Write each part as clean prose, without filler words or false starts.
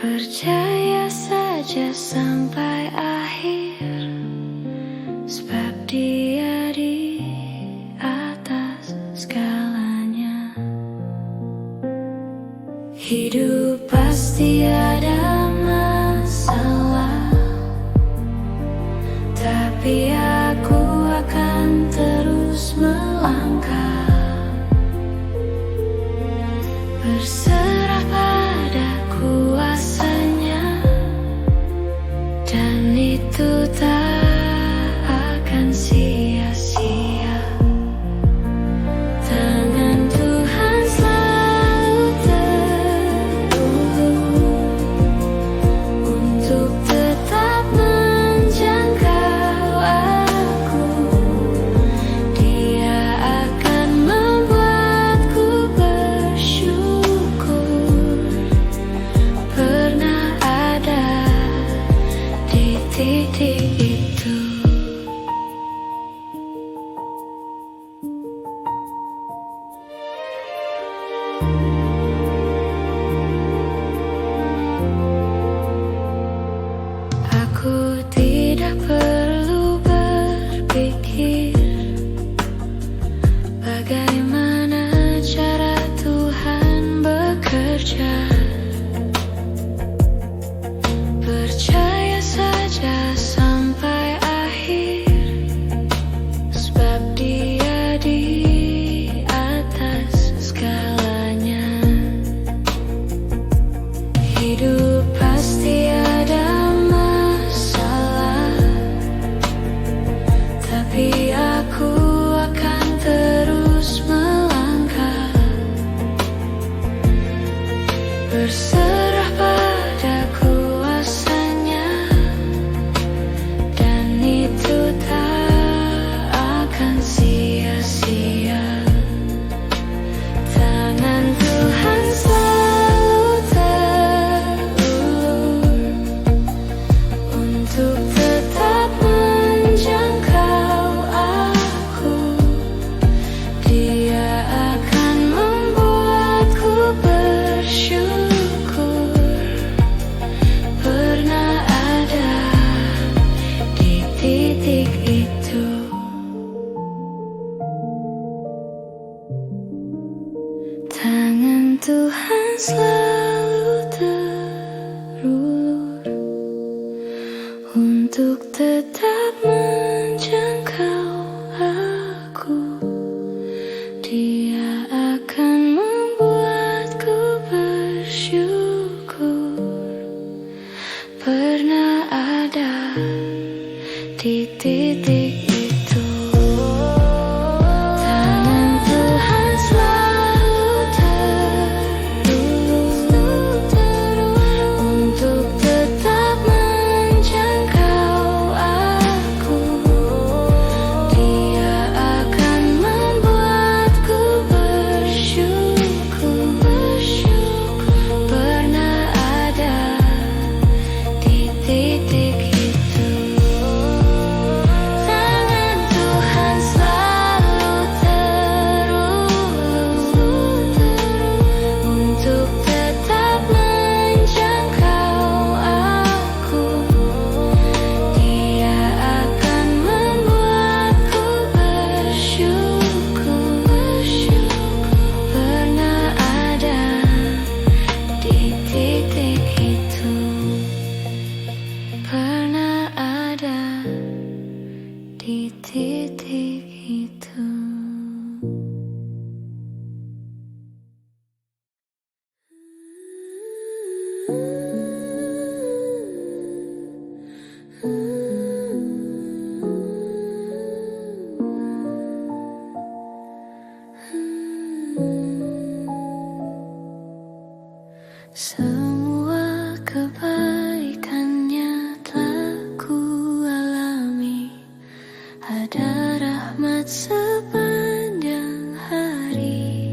Percaya saja sampai akhir, sebab Dia di atas segalanya. Hidup pasti ada masalah, tapi aku akan terus melangkah, berserah pada kuasanya, dan itu tak akan sia-sia. Tangan Tuhan selalu terulur untuk tetap menjangkau aku. Dia akan membuatku bersyukur pernah ada di titik itu. Aku tidak perlu berpikir bagaimana cara Tuhan bekerja. Percaya saja sampai akhir, sebab Dia di atas segalanya. Hidup pasti ada masalah, tapi aku akan terus melangkah, berserah pada kuasanya, dan itu tak akan sia-sia. Tangan Tuhan selalu terulur untuk tetap menjangkau aku. Dia akan membuatku bersyukur pernah ada di titik itu. Tangan Tuhan selalu terulur untuk tetap menjangkau aku. Dia akan membuatku bersyukur pernah ada di titik itu. Tangan Tuhan selalu terulur untuk tetap menjangkau aku. Dia akan membuatku bersyukur pernah ada di titik itu. Tangan Tuhan selalu terulur untuk tetap menjangkau aku. Dia akan membuatku bersyukur pernah ada di titik itu. Pernah ada di titik itu. Semua kebaikannya telah ku alami, ada rahmat sepanjang hari.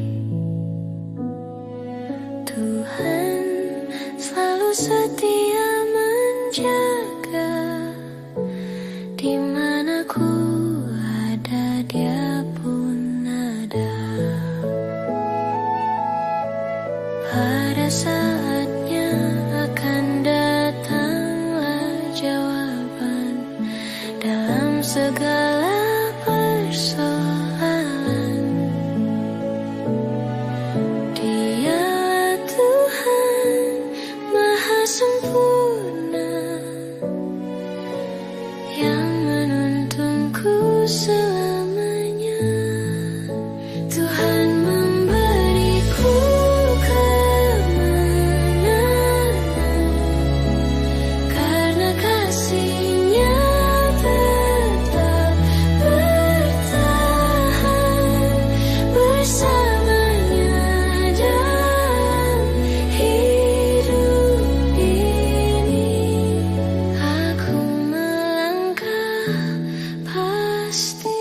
Tuhan selalu setia menjaga, di mana ku ada Dia pun ada. Pada saatnya akan segala persoalan. Dia Tuhan Maha Sempurna yang menuntunku selamanya. Tuhan memberiku kemenangan karena kasih-Nya tetap bertahan bersamanya dalam hidup ini. Aku melangkah pasti.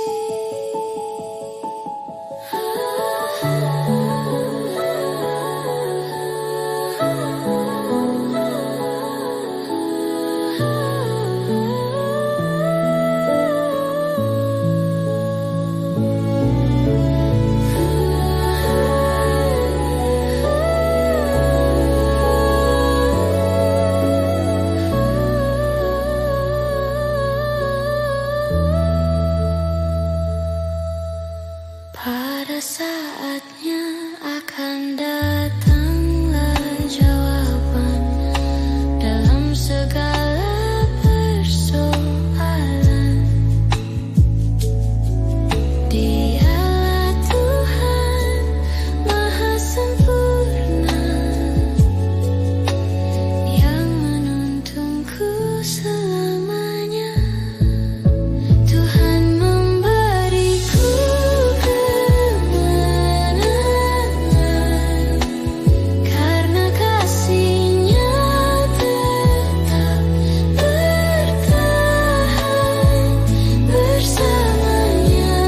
Pada saatnya akan datanglah jawaban dalam segala persoalan. Dialah Tuhan Maha Sempurna yang menuntunku selamanya. Tuhan memberiku kemenangan karena kasih-Nya tetap bertahan bersamanya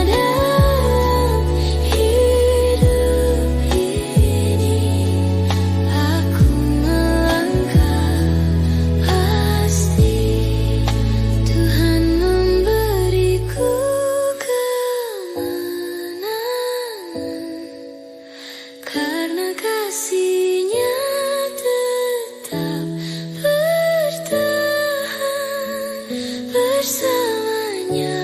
dalam hidup ini. Aku melangkah pasti. Tuhan memberiku kemenangan karena kasih-Nya tetap bertahan bersamanya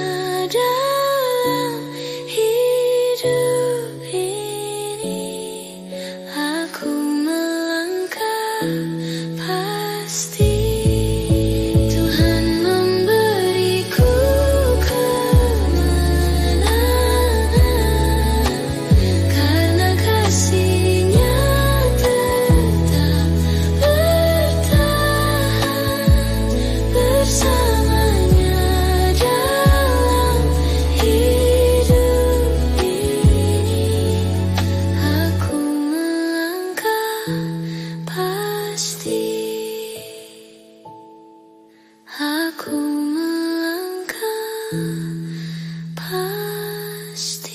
dalam hidup ini. Aku melangkah pasti. Tuhan memberiku kemenangan karena kasih-Nya tetap bertahan bersamanya dalam hidup ini. Aku melangkah pasti. Aku melangkah pasti.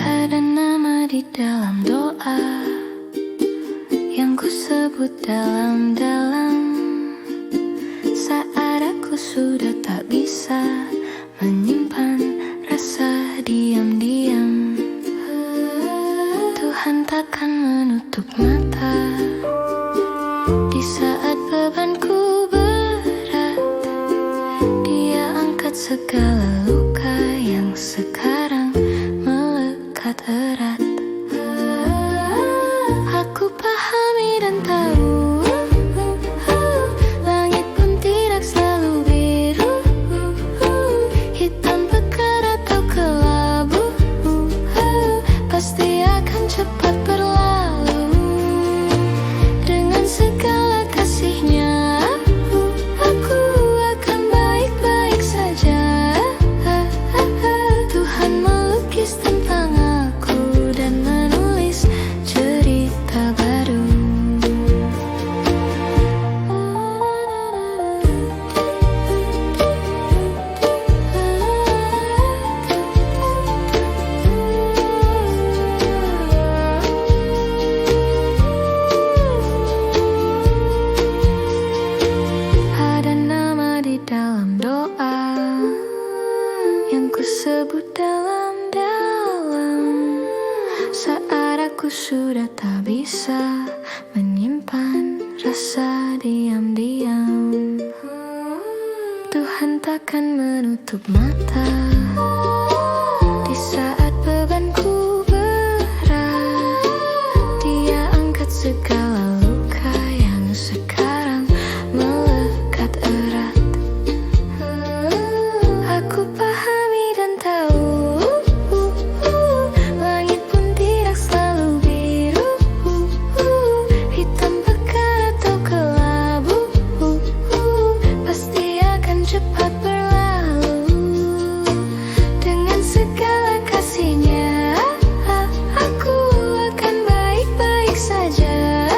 Ada nama di dalam doa yang ku sebut dalam-dalam saat aku sudah tak bisa menyimpan rasa diam-diam. Tuhan takkan menutup mata di saat bebanku berat. Dia angkat segala luka yang sekarang melekat erat. Aku pahami dan tahu langit pun tidak selalu biru, hitam pekat atau kelabu, pasti akan cepat berlalu. Dengan segala kasih-Nya aku akan baik-baik saja. Tuhan melukis tentang aku dan menulis cerita baru. Aku sudah tak bisa menyimpan rasa diam-diam. Tuhan takkan menutup mata di saat bebanku berat. Dia angkat segala luka yang sekarang melekat erat. Aku pahami dan tahu langit pun tidak selalu biru, hitam pekat atau kelabu, pasti akan cepat berlalu. Dengan segala kasihnya, aku akan baik-baik saja.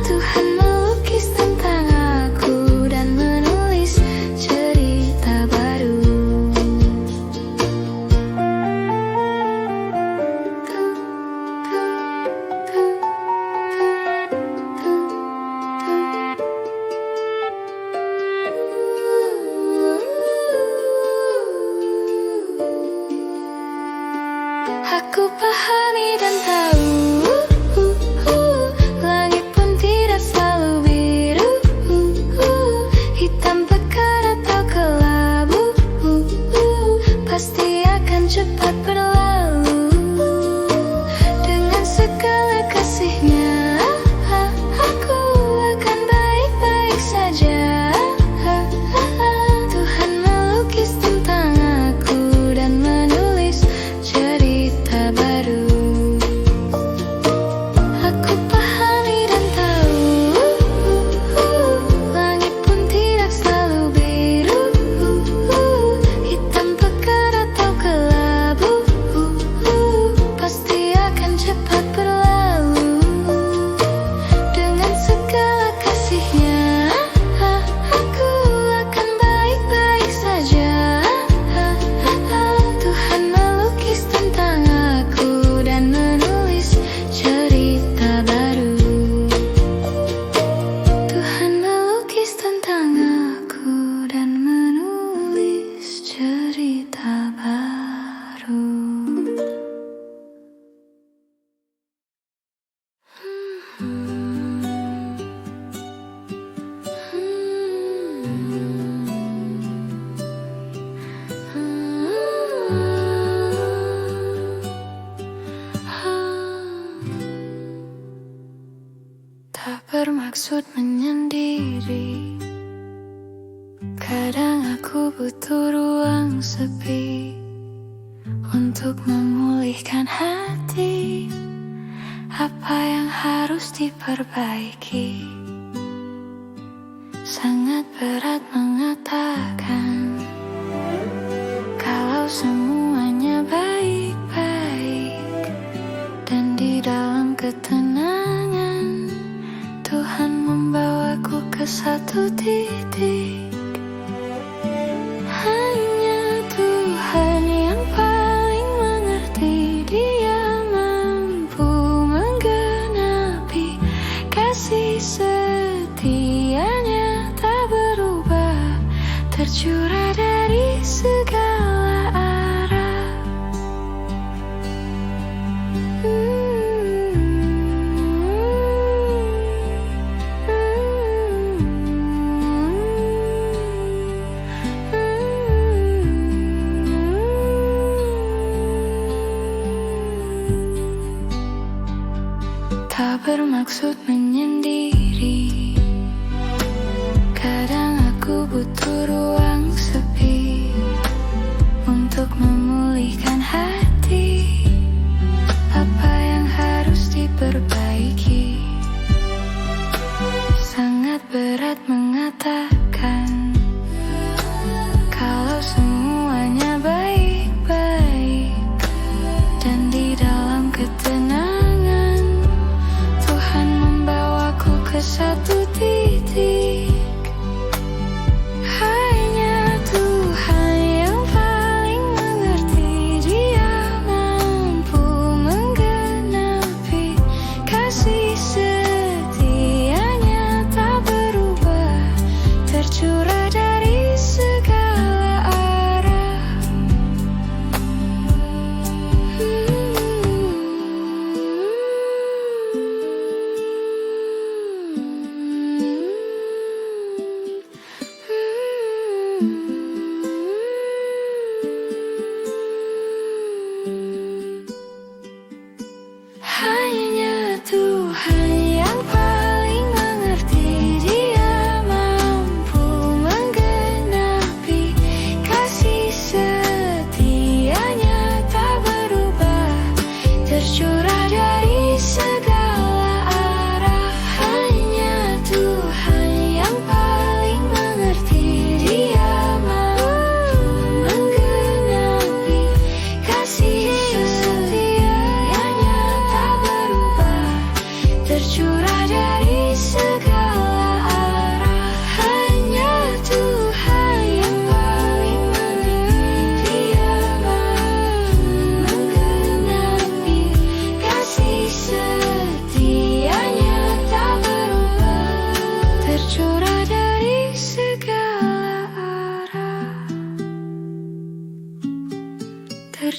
Tuhan melukis tentang aku dan menulis cerita baru. Aku pahami dan tahu langit pun tidak selalu biru, hitam pekat atau kelabu, pasti akan cepat berlalu. Dengan segala kasihnya, aku akan baik-baik saja. Tuhan melukis tentang aku dan menulis cerita baru. Aku pahami dan tahu langit pun tidak selalu biru, hitam pekat atau kelabu, pasti akan cepat berlalu. Dengan segala kasihnya, aku akan baik-baik saja. Tuhan melukis tentang aku dan menulis cerita baru. Tuhan melukis tentang aku dan menulis cerita baru. Tak bermaksud menyendiri, kadang aku butuh ruang sepi untuk memulihkan hati. Apa yang harus diperbaiki? Sangat berat mengatakan kalau semuanya baik-baik, dan di dalam ketenangan Tuhan membawaku ke satu titik. Hanya Tuhan yang paling mengerti, Dia mampu menggenapi kasih setianya tak berubah, tercurah dari segala arah. Tak bermaksud menyendiri, kadang aku butuh ruang sepi untuk memulihkan hati. Apa yang harus diperbaiki? Sangat berat mengatakan kalau semuanya baik-baik, dan di dalam ketenangan Tuhan membawa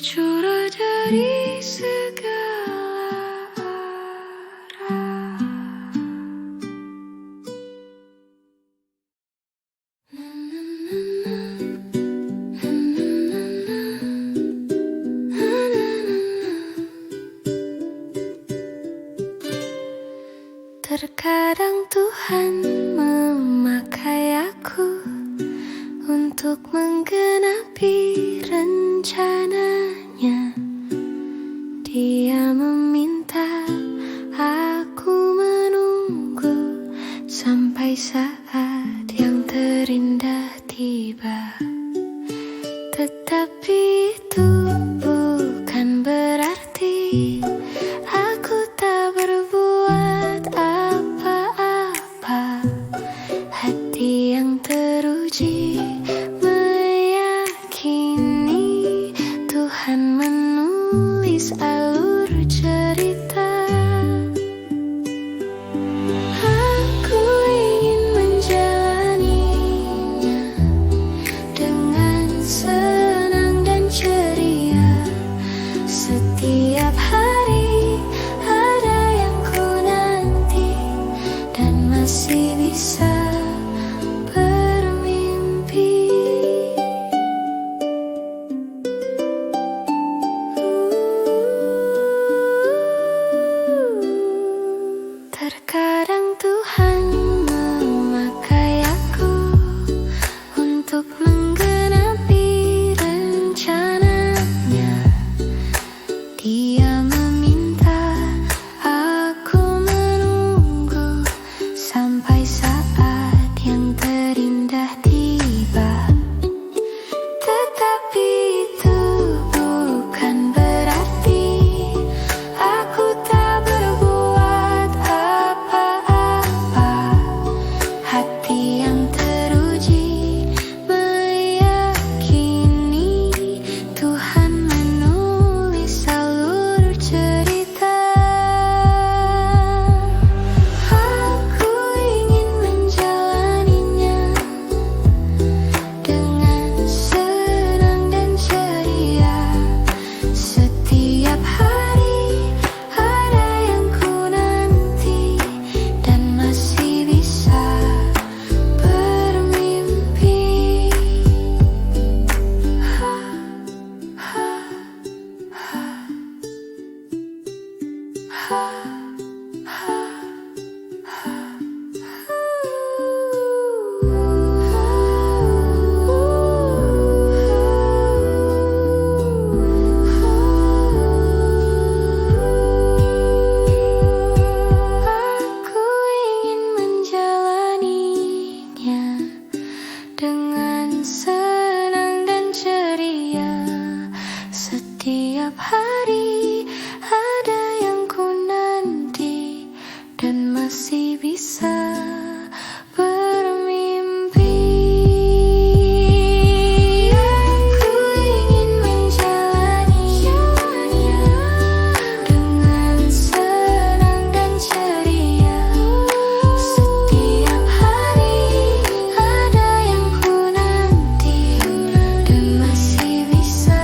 tercurah dari segala arah. Terkadang Tuhan memakai aku untuk menggenapi rencananya. Dia meminta aku menunggu sampai saat yang terindah tiba. Tetapi itu bukan berarti aku tak berbuat apa-apa. Hati yang teruji meyakini Tuhan menulis alur cerita. Aku ingin menjalaninya dengan senang dan ceria. Setiap hari ada yang ku nanti dan masih bisa bermimpi. Terkadang Tuhan memakai aku untuk menggenapi rencananya. Dia meminta aku menunggu sampai saat yang terindah tiba. Tetapi itu bukan berarti aku tak berbuat apa-apa. Hati yang teruji meyakini Tuhan menulis alur cerita. Aku ingin menjalaninya dengan senang dan ceria. Setiap hari ada yang ku nanti dan masih bisa bermimpi. Aku ingin menjalaninya dengan senang dan ceria. Setiap hari ada yang ku nanti dan masih bisa bermimpi. Aku ingin menjalaninya dengan senang dan ceria. Setiap hari ada yang ku nanti dan masih bisa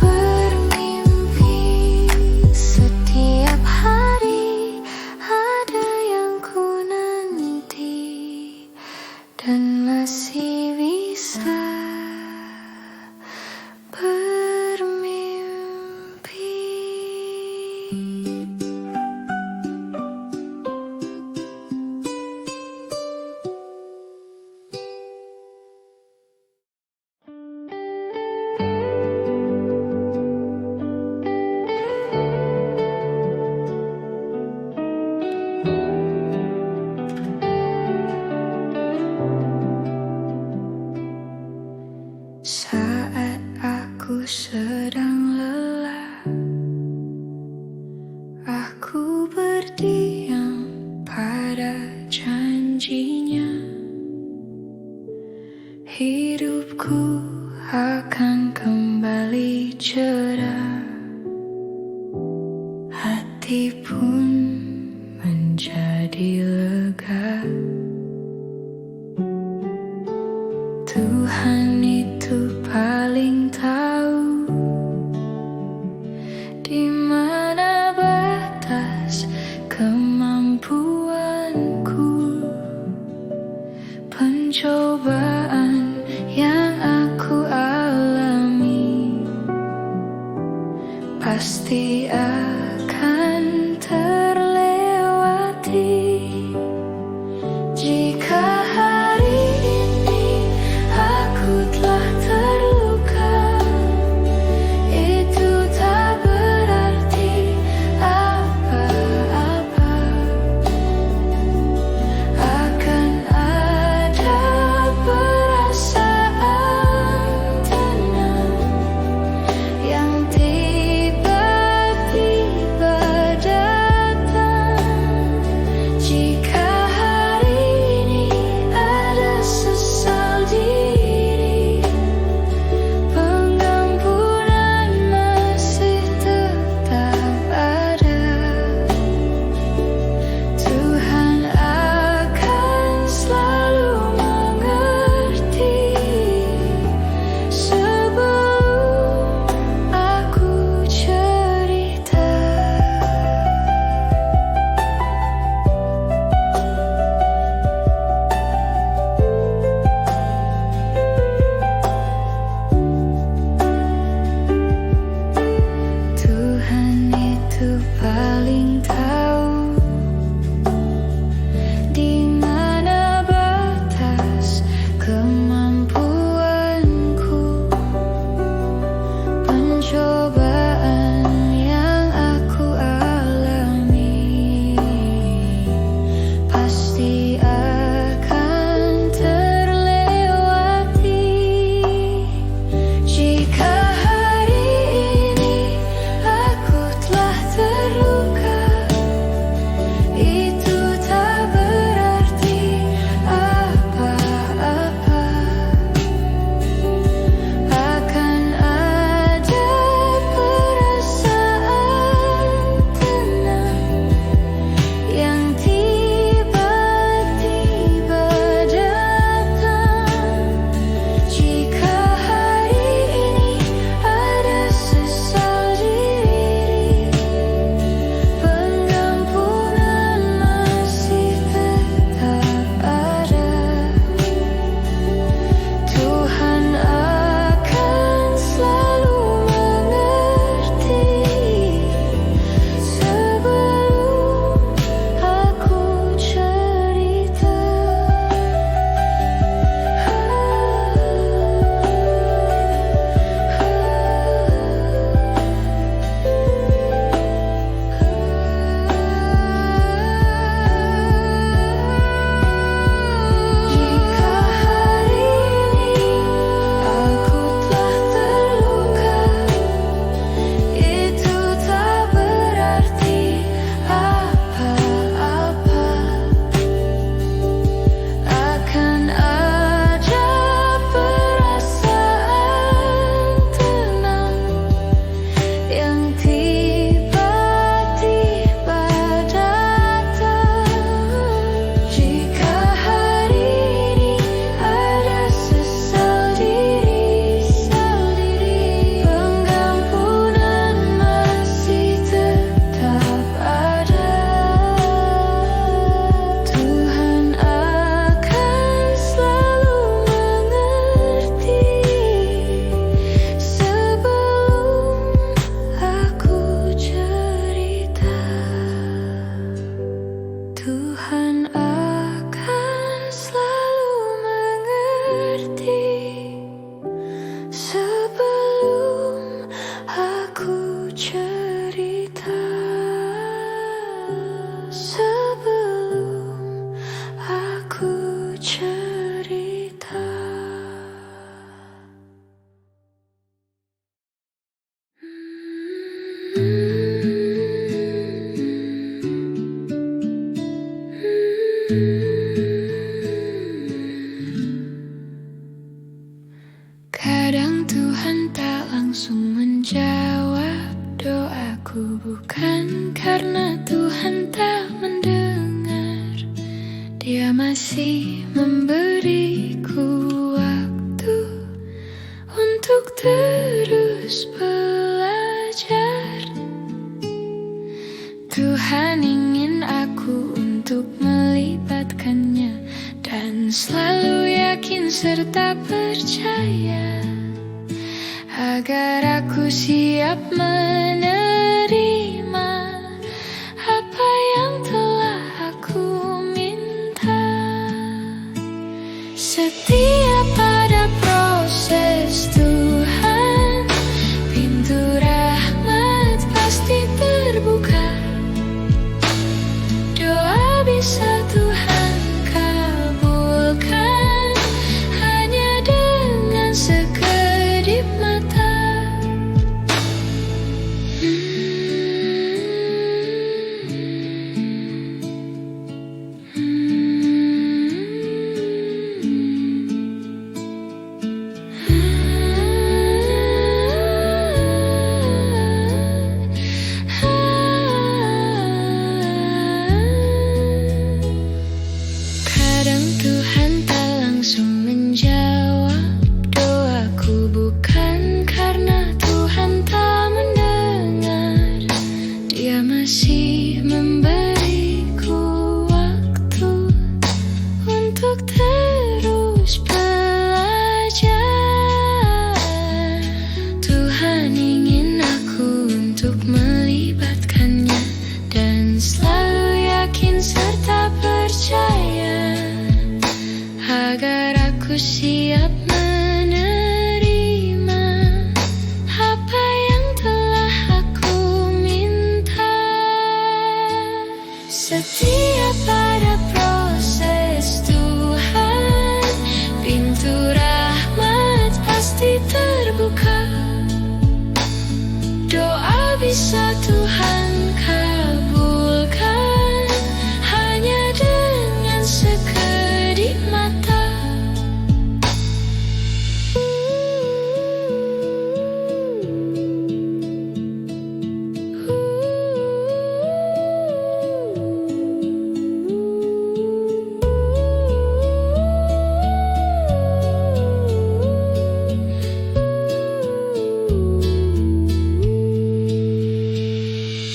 bermimpi. Setiap hari ada yang ku nanti dan masih bisa bermimpi. Saat aku sedang lelah, aku berdiam pada janjinya. Hidupku akan kembali cerah, hati pun menjadi lega. Tuhan itu paling tahu pasti akan terlewati. Jika hari ini aku telah terluka, itu tak berarti apa-apa. Akan ada perasaan tenang yang tiba-tiba datang. Jika hari ini ada sesal diri, pengampunan masih tetap ada. Tuhan akan selalu mengerti sebelum aku cerita. Tuhan itu paling tahu di mana batas kemampuanku. Pencobaan yang aku alami pasti akan terlewati. Jika hari ini aku telah terluka, itu tak berarti apa-apa. Akan ada perasaan tenang yang tiba-tiba datang. Jika hari ini ada sesal diri, pengampunan masih tetap ada. Tuhan akan selalu mengerti sebelum aku cerita. Jika hari ini aku telah terluka, itu tak berarti apa-apa. Akan ada perasaan tenang yang tiba-tiba datang. Jika hari ini ada sesal diri, pengampunan masih tetap ada. Tuhan akan selalu mengerti sebelum aku cerita. Tuhan akan selalu mengerti sebelum aku cerita. Sebelum aku cerita. Kadang Tuhan tak langsung menjawab doaku, bukan karena Tuhan tak mendengar. Dia masih memberiku waktu untuk terus belajar. Tuhan ingin aku untuk melibatkannya dan selalu yakin serta percaya agar aku siap menerima pintu rahmat pasti terbuka. Doa bisa Tuhan kabulkan hanya dengan sekedip mata. Kadang Tuhan tak langsung menjawab doaku, bukan karena Tuhan tak mendengar. Dia masih memberiku waktu untuk terus belajar. Tuhan ingin aku untuk melibatkannya dan selalu yakin serta percaya, agar aku siap menerima apa yang telah aku minta. Setiap ada proses Tuhan, pintu rahmat pasti terbuka. Doa bisa Tuhan kabulkan hanya dengan sekedip mata.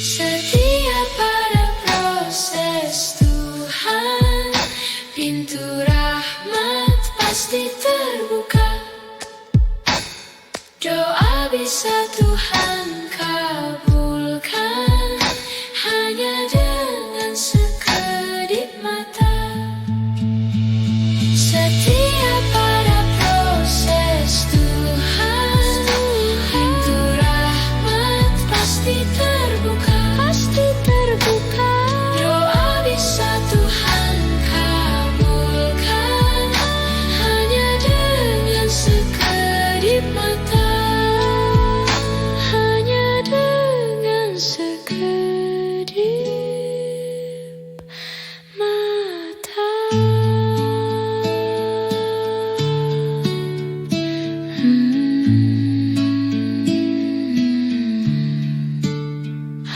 Setiap ada proses Tuhan, pintu rahmat pasti terbuka. Doa bisa Tuhan kabulkan hanya dengan sekedip mata. Setiap ada proses Tuhan, pintu rahmat pasti terbuka. Doa bisa Tuhan kabulkan hanya dengan sekedip mata. Hanya dengan sekedip mata.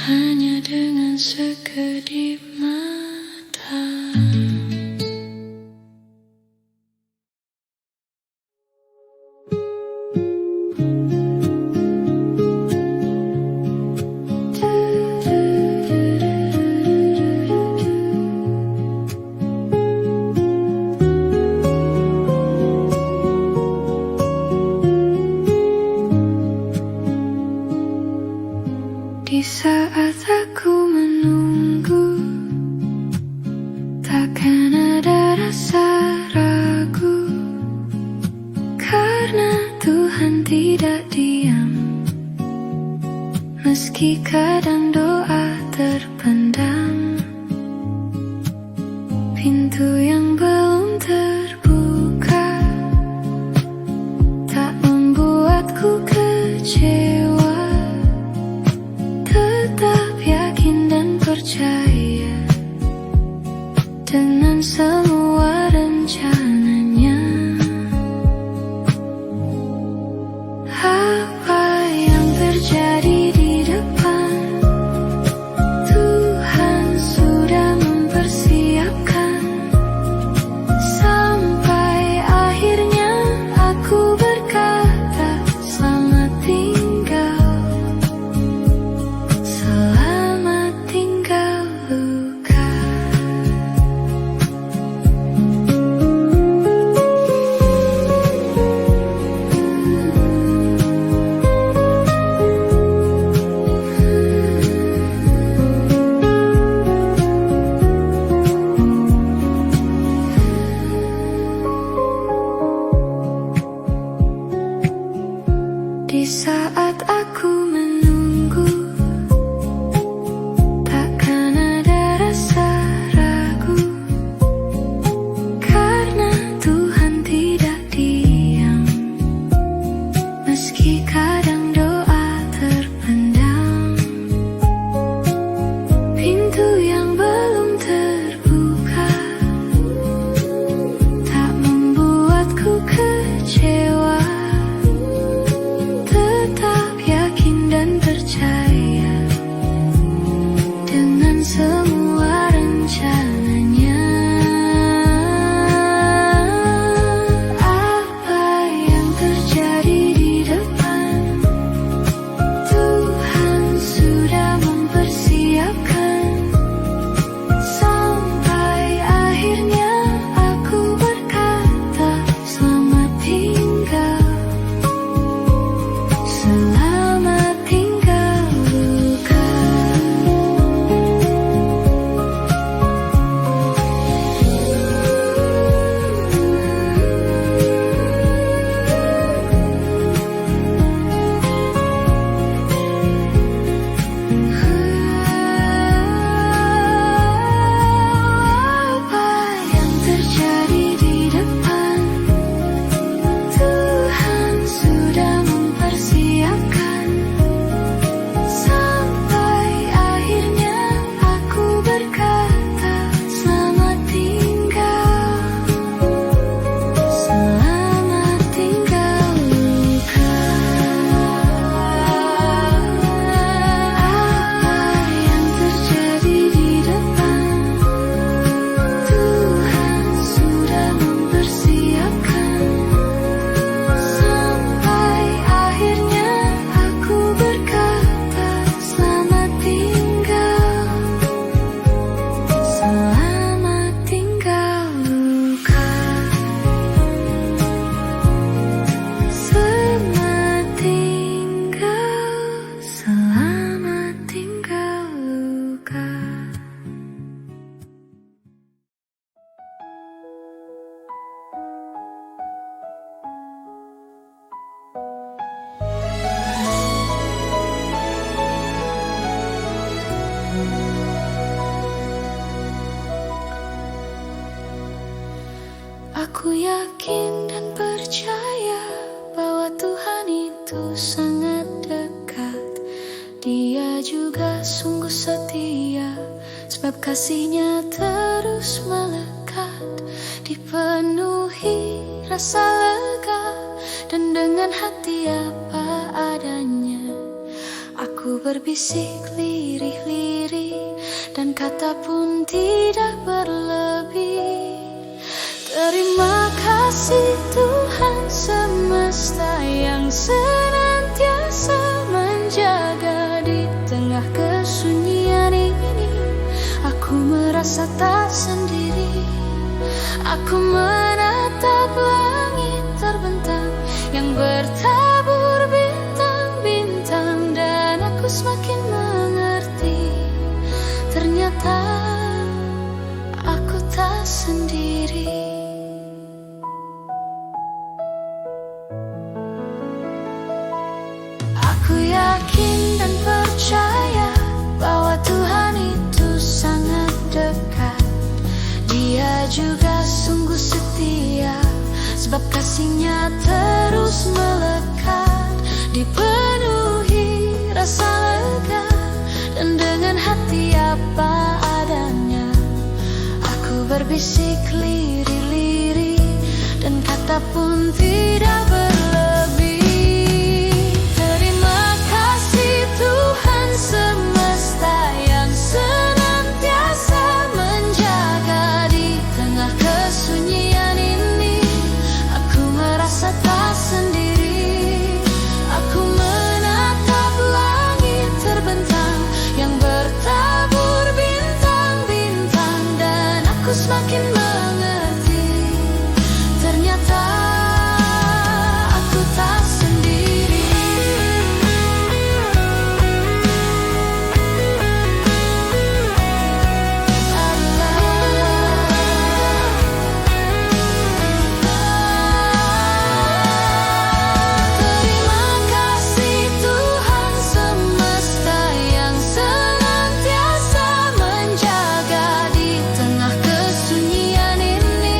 Hanya dengan sekedip mata. Di saat aku menunggu, takkan ada rasa ragu, karena Tuhan tidak diam. Meski kadang doa terpendam, pintu yang belum terbuka tak membuatku kecewa. Tetap yakin dan percaya dengan semua rencananya. Apa yang terjadi di depan, Aku yakin dan percaya bahwa Tuhan itu sangat dekat. Dia juga sungguh setia, sebab kasih-Nya terus melekat. Dipenuhi rasa lega dan dengan hati apa adanya, aku berbisik lirih-lirih dan kata pun tidak berlebih. Terima kasih Tuhan semesta yang senantiasa menjaga di tengah kesunyian ini. Aku merasa tak sendiri. Aku menatap langit terbentang yang bertabur bintang-bintang, dan aku semakin mengerti, ternyata aku tak sendiri. Aku yakin dan percaya bahwa Tuhan itu sangat dekat. Dia juga sungguh setia, sebab kasih-Nya terus melekat. Dipenuhi rasa lega dan dengan hati apa adanya, aku berbisik lirih-lirih dan kata pun tidak berlebih. Terima kasih Tuhan semesta yang senantiasa menjaga di tengah kesunyian ini. Aku merasa tak sendiri. Aku menatap langit terbentang yang bertabur bintang-bintang, dan aku semakin mengerti, ternyata aku tak sendiri. Terima kasih Tuhan semesta yang senantiasa menjaga di tengah kesunyian ini.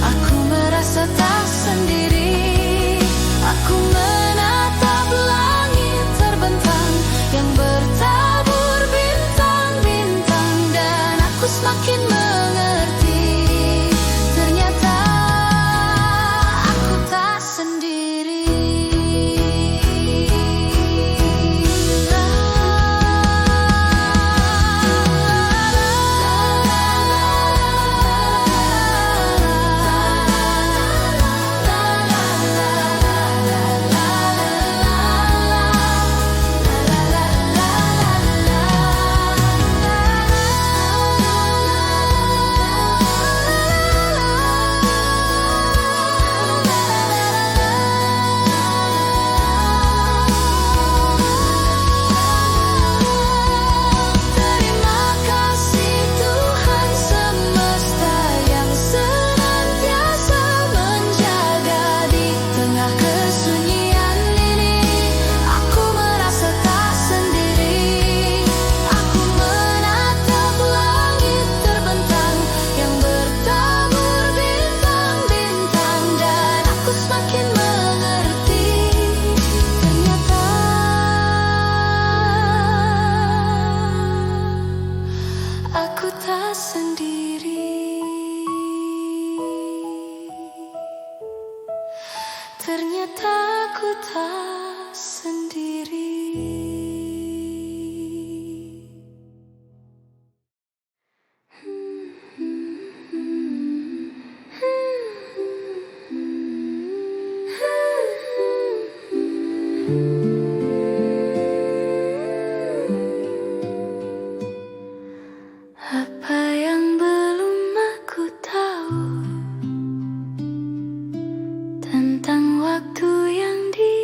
Aku merasa tak sendiri. Aku menatap langit terbentang yang bertabur bintang-bintang, dan aku semakin mengerti, ternyata aku tak sendiri. Terima kasih Tuhan semesta yang senantiasa menjaga di tengah kesunyian ini. Aku merasa tak sendiri. Aku menatap langit terbentang yang bertabur bintang-bintang, dan aku semakin mengerti, ternyata aku tak sendiri. Ternyata aku tak sendiri. Apa yang belum aku tahu tentang waktu yang di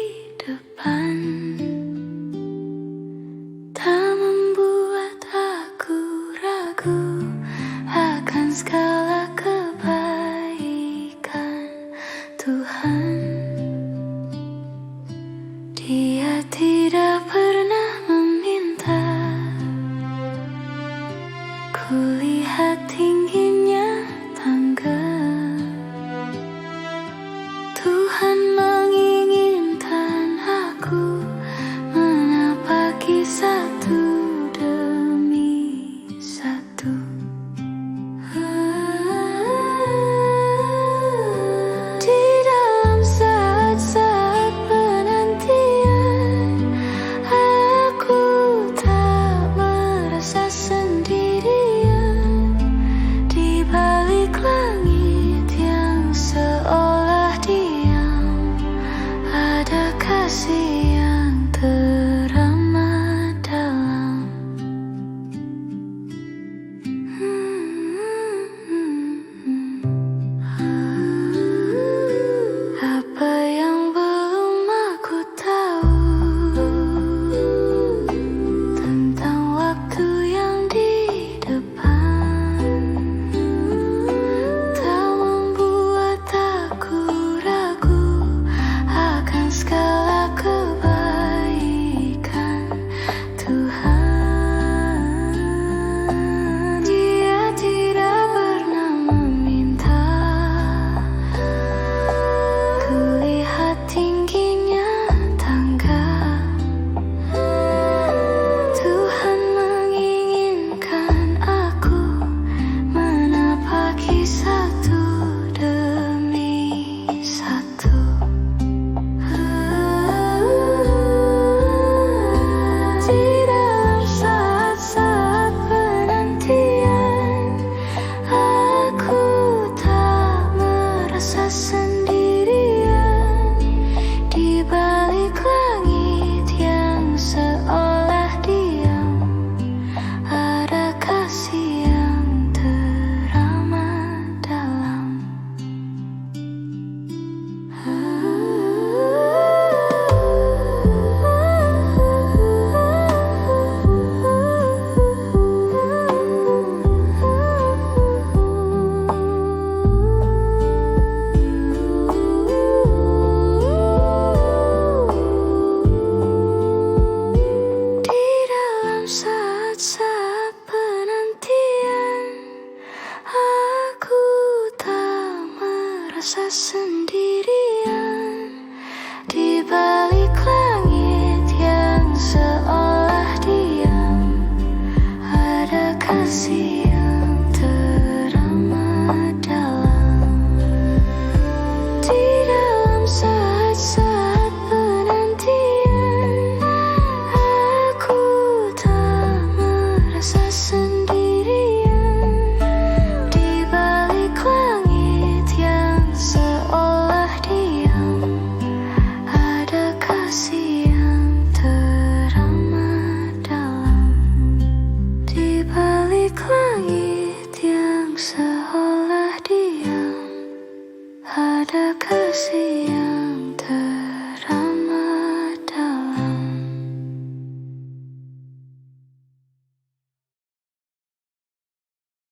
langit yang sehola.